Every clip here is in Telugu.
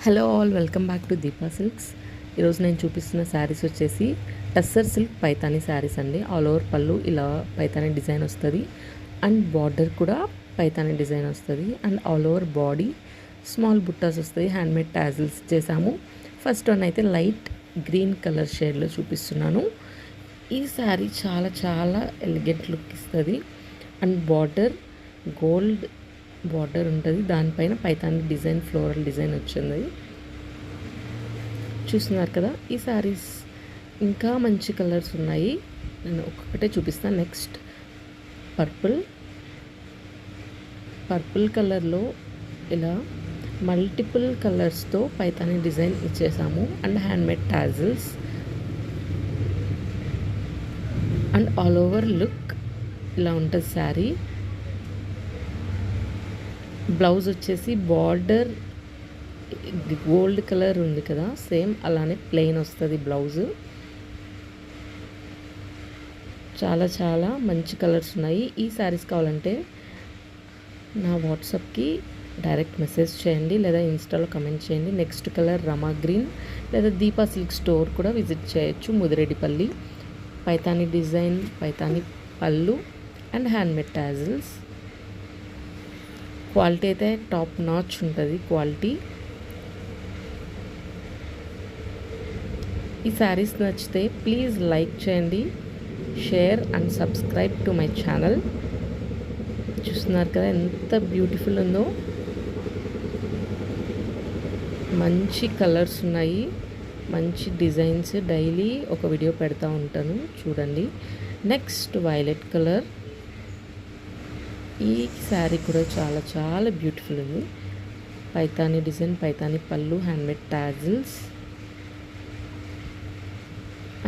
Hello all, welcome back to Deepa silks. ఈరోజు నేను చూపిస్తున్న శారీస్ వచ్చేసి టస్సర్ సిల్క్ పైతానీ శారీస్ అండి. ఆల్ ఓవర్ పళ్ళు ఇలా పైతానీ డిజైన్ వస్తుంది అండ్ బార్డర్ కూడా పైతానీ డిజైన్ వస్తుంది and all over body small బుట్టాస్ వస్తాయి. హ్యాండ్మేడ్ టాజిల్స్ చేసాము. ఫస్ట్ వన్ అయితే లైట్ గ్రీన్ కలర్ షేడ్లో చూపిస్తున్నాను. ఈ శారీ చాలా చాలా ఎలిగెంట్ లుక్ ఇస్తుంది అండ్ బార్డర్ గోల్డ్ బార్డర్ ఉంటుంది. దానిపైన పైతాని డిజైన్ ఫ్లోరల్ డిజైన్ వచ్చింది. చూస్తున్నారు కదా. ఈ శారీస్ ఇంకా మంచి కలర్స్ ఉన్నాయి. నేను ఒక్కొక్కటే చూపిస్తాను. నెక్స్ట్ పర్పుల్ కలర్లో ఇలా మల్టిపుల్ కలర్స్తో పైతాని డిజైన్ ఇచ్చేసాము and handmade tassels and all over look ఇలా ఉంటుంది శారీ. బ్లౌజ్ వచ్చేసి బార్డర్ గోల్డ్ కలర్ ఉంది కదా, సేమ్ అలానే ప్లెయిన్ వస్తుంది బ్లౌజ్. చాలా చాలా మంచి కలర్స్ ఉన్నాయి. ఈ శారీస్ కావాలంటే నా వాట్సాప్కి డైరెక్ట్ మెసేజ్ చేయండి లేదా ఇన్స్టాలో కమెంట్ చేయండి. నెక్స్ట్ కలర్ రమా గ్రీన్ లేదా దీపా సిల్క్ స్టోర్ కూడా విజిట్ చేయొచ్చు. ముదిరెడ్డిపల్లి. పైతాని డిజైన్, పైతాని పళ్ళు అండ్ హ్యాండ్మేడ్ టాజిల్స్. క్వాలిటీ అయితే టాప్ నాచ్ ఉంటుంది క్వాలిటీ. ఈ శారీస్ నచ్చితే ప్లీజ్ లైక్ చేయండి, share and subscribe to my channel. చూస్తున్నారు కదా ఎంత బ్యూటిఫుల్ ఉందో. మంచి కలర్స్ ఉన్నాయి, మంచి డిజైన్స్. డైలీ ఒక వీడియో పెడతా ఉంటాను, చూడండి. Next violet colour. ఈ శారీ కూడా చాలా చాలా బ్యూటిఫుల్ ఉంది. పైతాని డిజైన్, పైతాని పళ్ళు, handmade tassels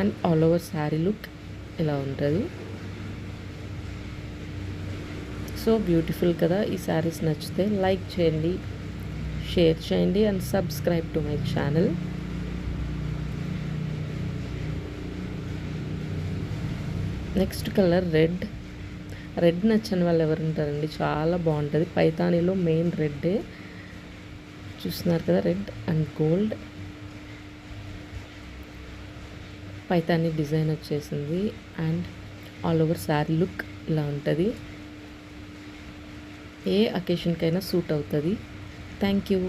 and all over sari look ఇలా ఉంటుంది. సో బ్యూటిఫుల్ కదా. ఈ శారీస్ నచ్చితే లైక్ చేయండి, షేర్ చేయండి and subscribe to my channel. Next colour red నచ్చని వాళ్ళు ఎవరు ఉంటారండి. చాలా బాగుంటుంది. పైతానీలో మెయిన్ రెడ్డే. చూస్తున్నారు కదా, red and gold Paithani design వచ్చేసింది and all over sari look ఇలా ఉంటుంది. ఏ అకేషన్కైనా సూట్ అవుతుంది. Thank you.